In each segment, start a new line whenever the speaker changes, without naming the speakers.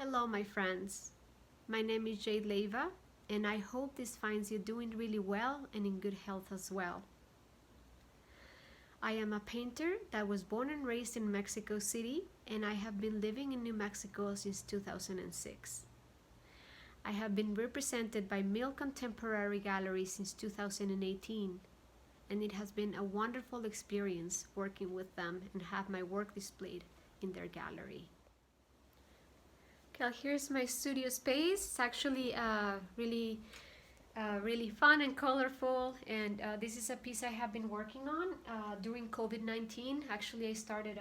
Hello, my friends. My name is Jade Leva, and I hope this finds you doing really well and in good health as well. I am a painter that was born and raised in Mexico City, and I have been living in New Mexico since 2006. I have been represented by Mill Contemporary Gallery since 2018, and it has been a wonderful experience working with them and have my work displayed in their gallery. Okay, here's my studio space. It's actually really fun and colorful, and this is a piece I have been working on during COVID-19. Actually, I started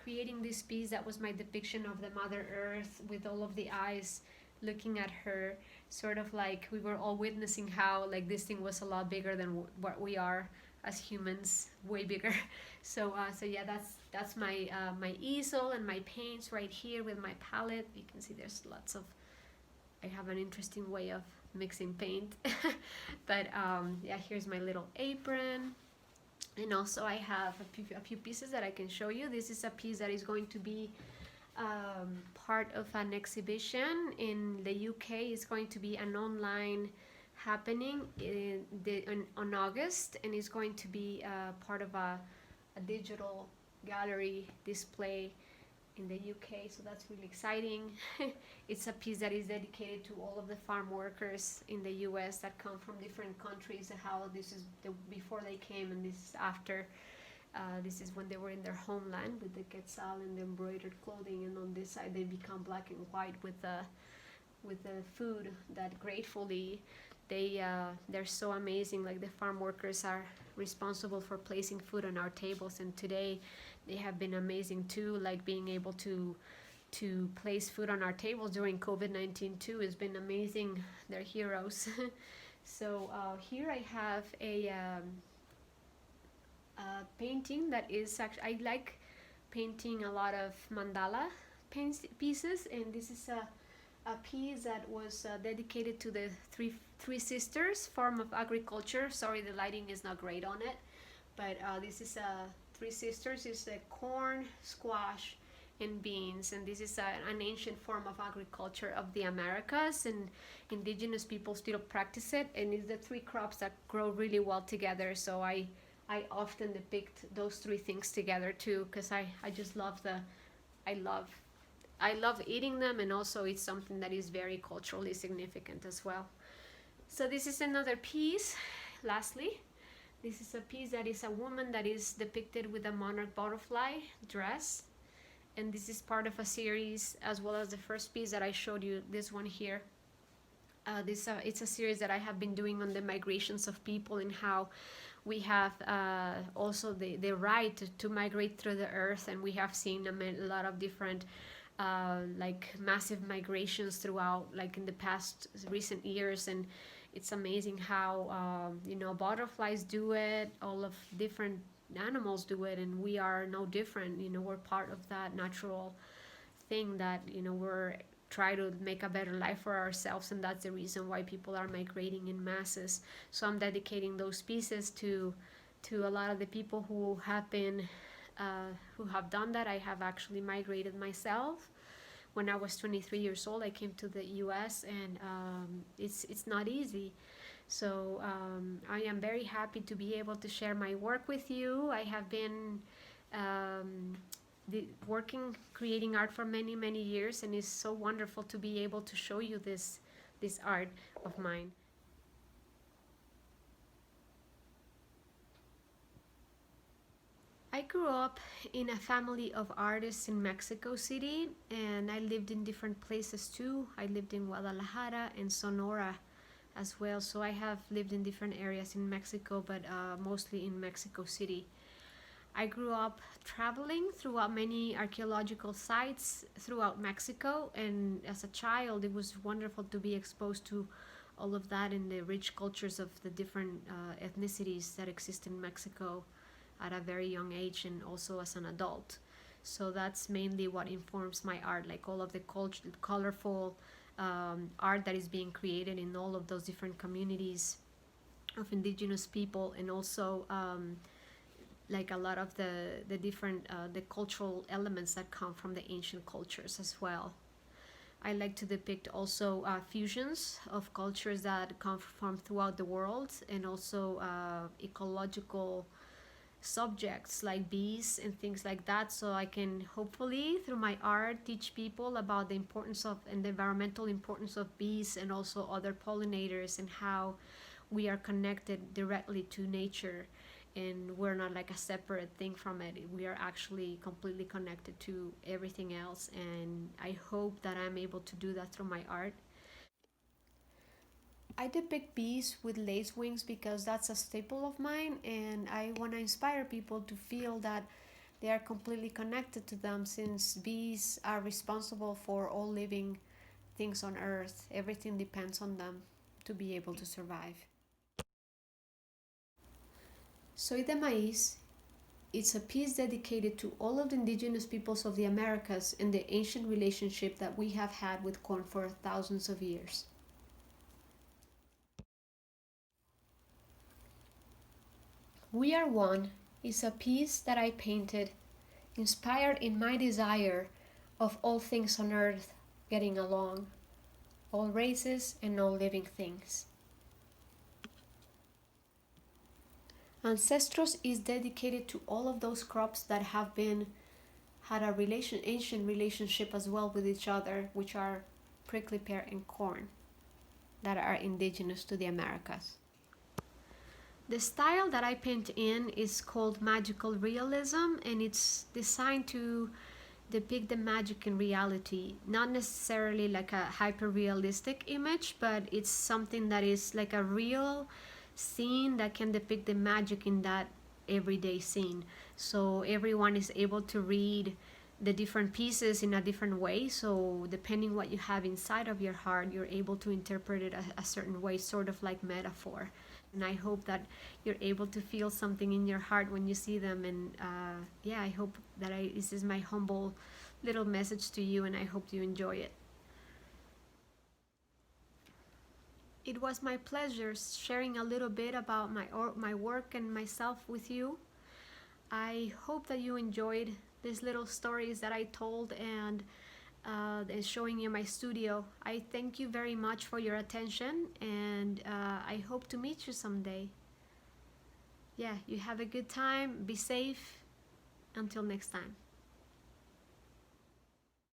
creating this piece that was my depiction of the Mother Earth with all of the eyes looking at her, sort of like we were all witnessing how like this thing was a lot bigger than what we are as humans, way bigger. So yeah, that's my easel and my paints right here with my palette. You can see there's lots of. I have an interesting way of mixing paint, but yeah, here's my little apron. And also I have a few pieces that I can show you. This is a piece that is going to be part of an exhibition in the UK. It's going to be an online happening on August, and it's going to be part of a digital gallery display in the UK, so that's really exciting. It's a piece that is dedicated to all of the farm workers in the US that come from different countries, how this is before they came and this is after. This is when they were in their homeland with the quetzal and the embroidered clothing, and on this side they become black and white with the food that gratefully they're so amazing. Like the farm workers are responsible for placing food on our tables, and today they have been amazing too, like being able to place food on our tables during COVID-19 too has been amazing. They're heroes. So here I have a painting that is actually, I like painting a lot of mandala pieces, and this is a piece that was dedicated to the three sisters form of agriculture. Sorry, the lighting is not great on it, but this is three sisters. Is corn, squash, and beans, and this is an ancient form of agriculture of the Americas, and indigenous people still practice it, and it's the three crops that grow really well together. So I often depict those three things together too, because I just love I love I love eating them, and also it's something that is very culturally significant as well. So this is another piece. Lastly, this is a piece that is a woman that is depicted with a monarch butterfly dress, and this is part of a series as well as the first piece that I showed you, this one here. It's a series that I have been doing on the migrations of people and how we have also the right to migrate through the earth, and we have seen a lot of different like massive migrations throughout, like in the past recent years, and it's amazing how butterflies do it, all of different animals do it, and we are no different. We're part of that natural thing that we're try to make a better life for ourselves, and that's the reason why people are migrating in masses. So I'm dedicating those pieces to a lot of the people who have done that. I have actually migrated myself. When I was 23 years old, I came to the US, and it's not easy. So I am very happy to be able to share my work with you. I have been creating art for many years, and it's so wonderful to be able to show you this art of mine. I grew up in a family of artists in Mexico City, and I lived in different places too. I lived in Guadalajara and Sonora as well, so I have lived in different areas in Mexico, but mostly in Mexico City. I grew up traveling throughout many archaeological sites throughout Mexico, and as a child, it was wonderful to be exposed to all of that and the rich cultures of the different ethnicities that exist in Mexico at a very young age, and also as an adult. So that's mainly what informs my art, like all of the colorful art that is being created in all of those different communities of indigenous people, and also like a lot of the different the cultural elements that come from the ancient cultures as well. I like to depict also fusions of cultures that come from throughout the world, and also ecological subjects like bees and things like that, so I can hopefully through my art teach people about the importance of and the environmental importance of bees and also other pollinators, and how we are connected directly to nature, and we're not like a separate thing from it. We are actually completely connected to everything else, and I hope that I'm able to do that through my art. I depict bees with lace wings because that's a staple of mine, and I want to inspire people to feel that they are completely connected to them, since bees are responsible for all living things on earth. Everything depends on them to be able to survive. Soy de Maíz, it's a piece dedicated to all of the indigenous peoples of the Americas and the ancient relationship that we have had with corn for thousands of years. We Are One is a piece that I painted inspired in my desire of all things on earth getting along, all races and all living things. Ancestros is dedicated to all of those crops that have been had a ancient relationship as well with each other, which are prickly pear and corn, that are indigenous to the Americas. The style that I paint in is called magical realism, and it's designed to depict the magic in reality. Not necessarily like a hyper realistic image, but it's something that is like a real scene that can depict the magic in that everyday scene. So everyone is able to read the different pieces in a different way. So depending what you have inside of your heart, you're able to interpret it a certain way, sort of like metaphor. And I hope that you're able to feel something in your heart when you see them. And yeah, I hope that this is my humble little message to you, and I hope you enjoy it. It was my pleasure sharing a little bit about my work and myself with you. I hope that you enjoyed these little stories that I told, and showing you my studio. I thank you very much for your attention, and I hope to meet you someday. Yeah, you have a good time. Be safe. Until next time.